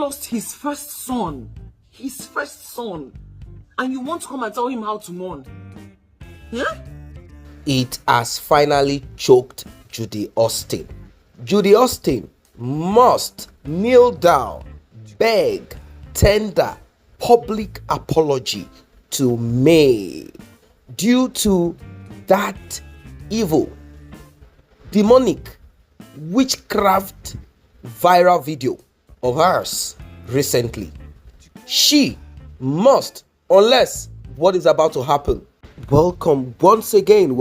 lost his first son. His first son. And you want to come and tell him how to mourn? Yeah? It has finally choked Judy Austin. Judy Austin must kneel down, beg, tender public apology to May due to that evil, demonic, witchcraft viral video of hers recently. She must, unless what is about to happen. Welcome once again.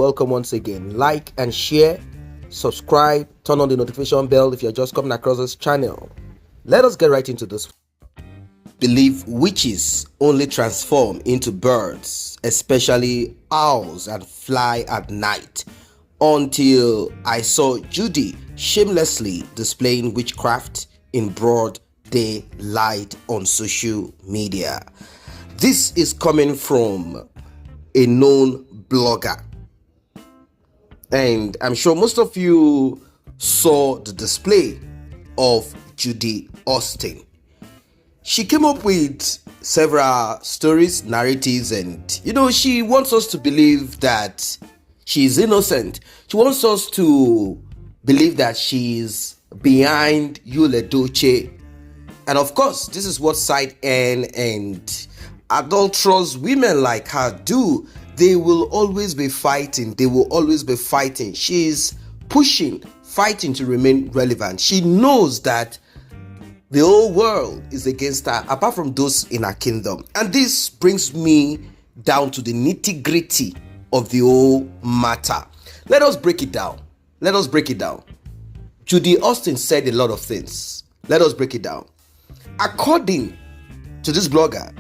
Like and share, subscribe, turn on the notification bell if you're just coming across this channel. Let us get right into this. Believe witches only transform into birds, especially owls, and fly at night, until I saw Judy shamelessly displaying witchcraft in broad daylight on social media. This is coming from a known blogger, and I'm sure most of you saw the display of Judy Austin. She came up with several stories, narratives, and she wants us to believe that she's innocent. She wants us to believe that she's behind Edochie. And of course, this is what side N and adulterous women like her do. They will always be fighting. She's fighting to remain relevant. She knows that the whole world is against her, apart from those in her kingdom. And this brings me down to the nitty-gritty of the whole matter. Let us break it down. Judy Austin said a lot of things. Let us break it down. According to this blogger,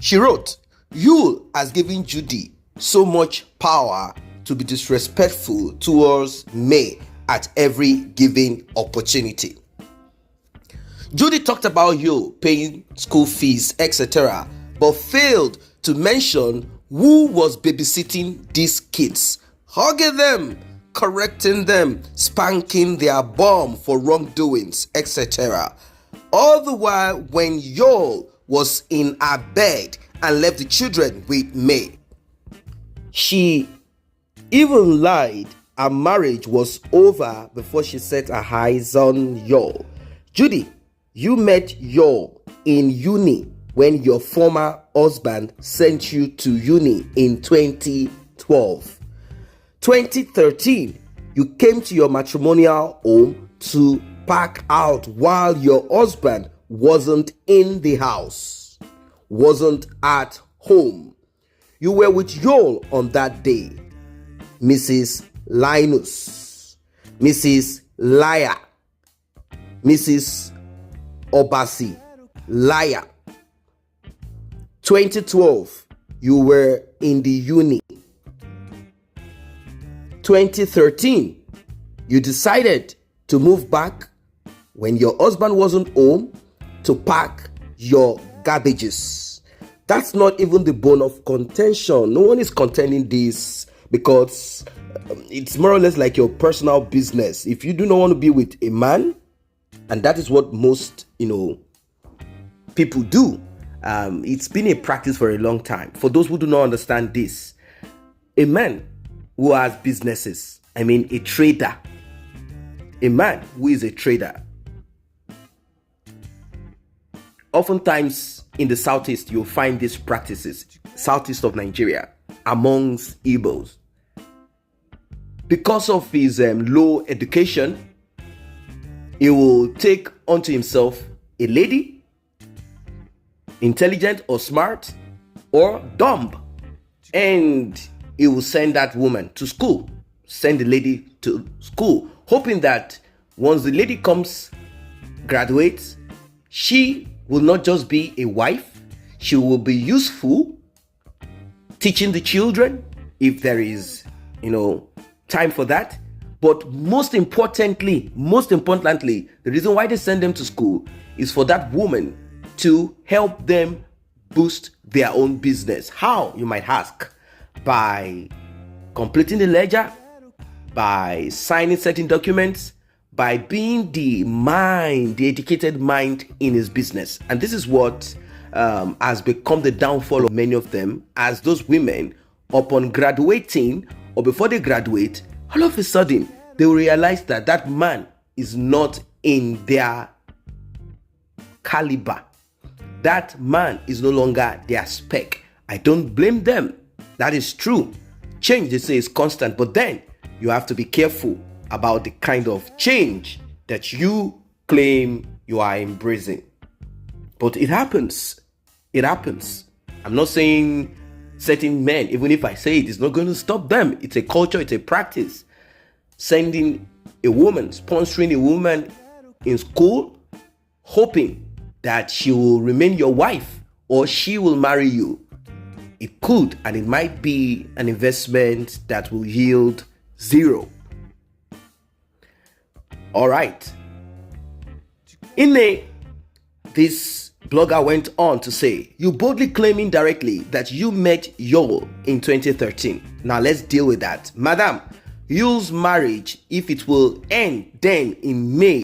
she wrote, "Yule has given Judy so much power to be disrespectful towards May at every given opportunity." Judy talked about Yule paying school fees, etc., but failed to mention who was babysitting these kids, hugging them, correcting them, spanking their bum for wrongdoings, etc. All the while when Yule was in her bed and left the children with May. She even lied her marriage was over before she set her eyes on Yule. Judy, you met Yule in uni when your former husband sent you to uni in 2012. 2013, you came to your matrimonial home to pack out while your husband wasn't in the house, wasn't at home. You were with Yule on that day. Mrs. Linus, Mrs. Liar, Mrs. Obasi, liar. 2012, you were in the uni. 2013, you decided to move back when your husband wasn't home to pack your garbages. That's not even the bone of contention. No one is contending this because it's more or less like your personal business. If you do not want to be with a man, and that is what most, people do. It's been a practice for a long time. For those who do not understand this, a man who has businesses, a trader, a man who is a trader, oftentimes in the southeast, you'll find these practices, southeast of Nigeria, amongst Igbos. Because of his low education, he will take unto himself a lady, intelligent or smart or dumb, and he will send that woman to school, send the lady to school, hoping that once the lady graduates, she will not just be a wife, she will be useful, teaching the children if there is, time for that. But most importantly, the reason why they send them to school is for that woman to help them boost their own business. How, you might ask? By completing the ledger, by signing certain documents, by being the educated mind in his business. And this is what has become the downfall of many of them, as those women, upon graduating or before they graduate, all of a sudden they will realize that that man is not in their caliber. That man is no longer their spec. I don't blame them. That is true. Change, they say, is constant, but then you have to be careful about the kind of change that you claim you are embracing. But it happens. It happens. I'm not saying certain men, even if I say it, it's not going to stop them. It's a culture, it's a practice. Sending a woman, sponsoring a woman in school, hoping that she will remain your wife or she will marry you. It could, and it might be an investment that will yield zero. All right. This blogger went on to say, you boldly claim indirectly that you met Yul in 2013. Now let's deal with that. Madam, Yul's marriage, if it will end then in May,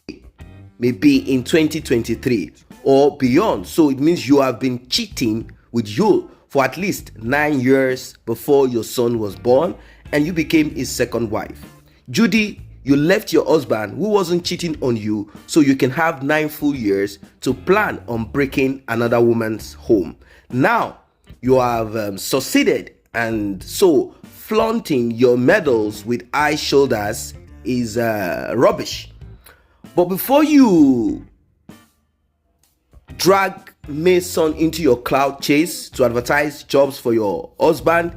may be in 2023 or beyond. So it means you have been cheating with Yul for at least 9 years before your son was born and you became his second wife. Judy, you left your husband who wasn't cheating on you so you can have 9 full years to plan on breaking another woman's home. Now you have succeeded, and so flaunting your medals with high shoulders is rubbish. But before you drag Mason into your cloud chase to advertise jobs for your husband,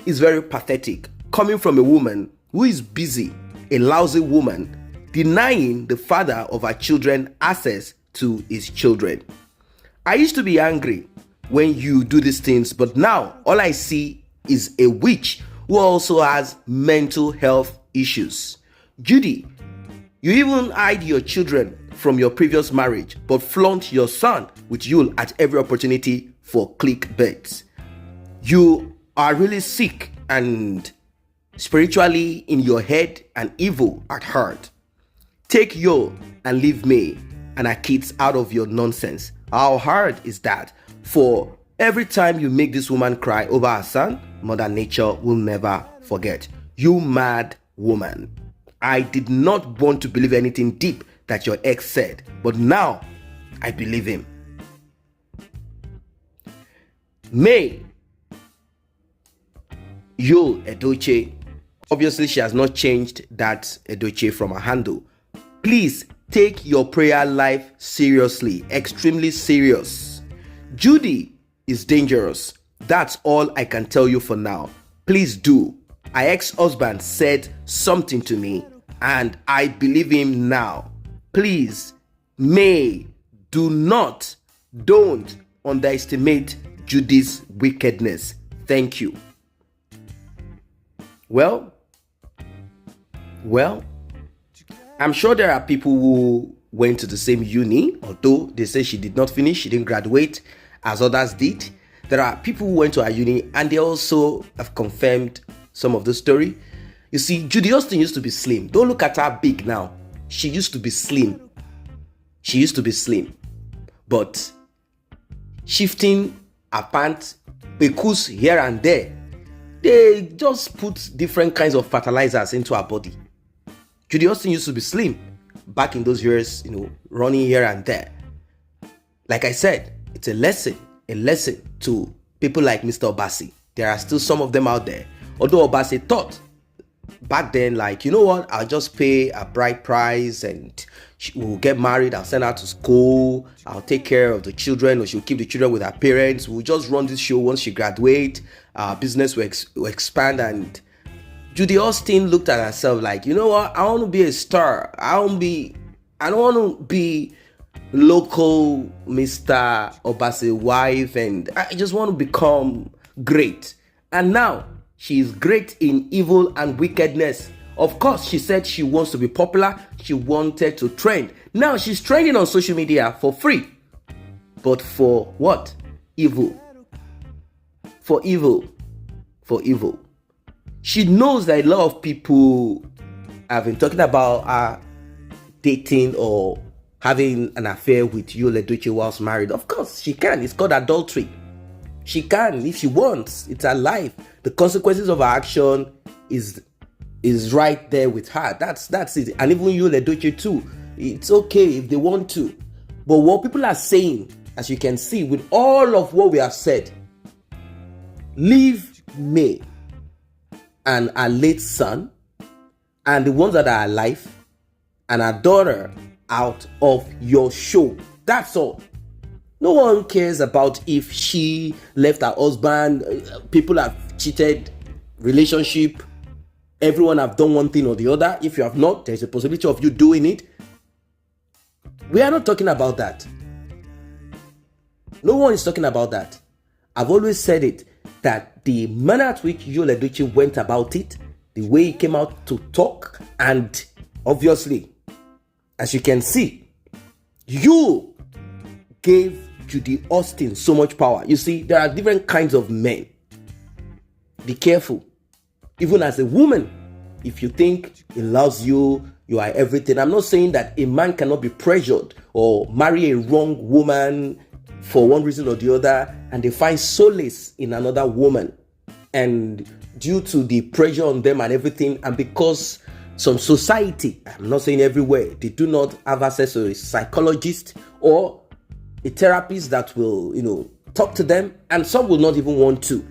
is very pathetic, coming from a woman who is busy, a lousy woman, denying the father of her children access to his children. I used to be angry when you do these things, but now all I see is a witch who also has mental health issues. Judy, you even hide your children from your previous marriage, but flaunt your son with Yul at every opportunity for clickbait. You are really sick and spiritually in your head and evil at heart. Take Yul and leave me and our kids out of your nonsense. How hard is that? For every time you make this woman cry over her son, Mother Nature will never forget. You mad woman. I did not want to believe anything deep that your ex said, but now I believe him. May Yul Edochie, obviously she has not changed that Edochie from her handle. Please take your prayer life seriously, extremely serious. Judy is dangerous. That's all I can tell you for now. Please do. Our ex-husband said something to me and I believe him now. Please, don't underestimate Judy's wickedness. Thank you. Well, I'm sure there are people who went to the same uni, although they say she did not finish, she didn't graduate as others did. There are people who went to our uni and they also have confirmed some of the story. You see, Judy Austin used to be slim. Don't look at her big now. She used to be slim. But shifting her pants, because here and there, they just put different kinds of fertilizers into her body. Judy Austin used to be slim back in those years, running here and there. Like I said, it's a lesson to people like Mr. Obasi. There are still some of them out there. Although Obasi thought back then, like, I'll just pay a bride price and we'll get married, I'll send her to school, I'll take care of the children, or she'll keep the children with her parents, we'll just run this show. Once she graduates, our business will expand. And Judy Austin looked at herself like, I want to be a star. I don't want to be local Mr. Obasi wife, and I just want to become great. And now she is great in evil and wickedness. Of course, she said she wants to be popular. She wanted to trend. Now she's trending on social media for free. But for what? Evil. For evil. She knows that a lot of people have been talking about her dating or having an affair with Edochie whilst married? Of course she can. It's called adultery. She can if she wants. It's her life. The consequences of her action is right there with her. That's it. And even Edochie too. It's okay if they want to. But what people are saying, as you can see, with all of what we have said, leave May and her late son and the ones that are alive and her daughter out of your show. That's all. No one cares about if she left her husband. People have cheated, relationship. Everyone have done one thing or the other. If you have not, there's a possibility of you doing it. We are not talking about that. No one is talking about that. I've always said it, that the manner at which Edochie went about it, the way he came out to talk, and obviously, as you can see, you gave Judy Austin so much power. You see, there are different kinds of men. Be careful. Even as a woman, if you think he loves you, you are everything. I'm not saying that a man cannot be pressured or marry a wrong woman for one reason or the other, and they find solace in another woman. And due to the pressure on them and everything, and because some society, I'm not saying everywhere, they do not have access to a psychologist or a therapist that will, talk to them, and some will not even want to,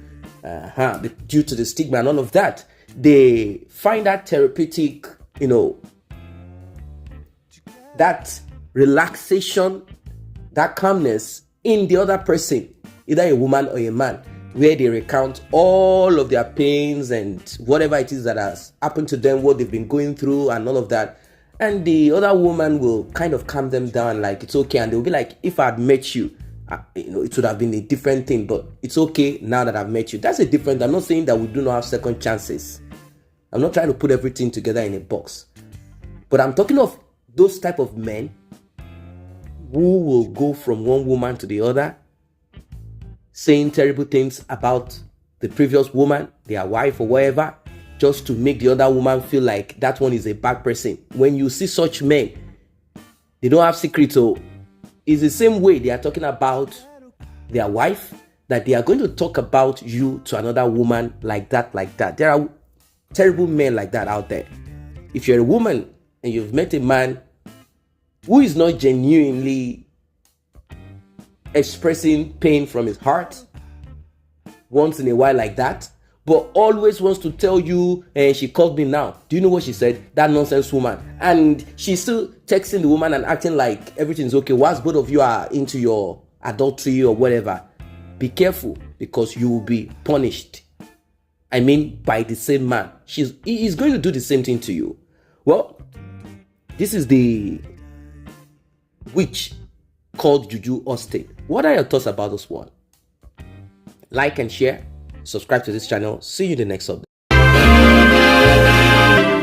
due to the stigma and all of that. They find that therapeutic, that relaxation, that calmness in the other person, either a woman or a man, where they recount all of their pains and whatever it is that has happened to them, what they've been going through and all of that. And the other woman will kind of calm them down, like it's okay. And they'll be like, if I had met you, it would have been a different thing, but it's okay now that I've met you. That's a different. I'm not saying that we do not have second chances. I'm not trying to put everything together in a box. But I'm talking of those type of men who will go from one woman to the other, saying terrible things about the previous woman, their wife or whatever, just to make the other woman feel like that one is a bad person. When you see such men, they don't have secrets. So it's the same way they are talking about their wife, that they are going to talk about you to another woman like that. There are terrible men like that out there. If you're a woman and you've met a man who is not genuinely expressing pain from his heart once in a while like that, but always wants to tell you, she called me now. Do you know what she said? That nonsense woman. And she's still texting the woman and acting like everything's okay. Whilst both of you are into your adultery or whatever. Be careful, because you will be punished. I mean, by the same man. He is going to do the same thing to you. Well, this is the witch called Judy Austin. What are your thoughts about this one? Like and share. Subscribe to this channel. See you in the next update.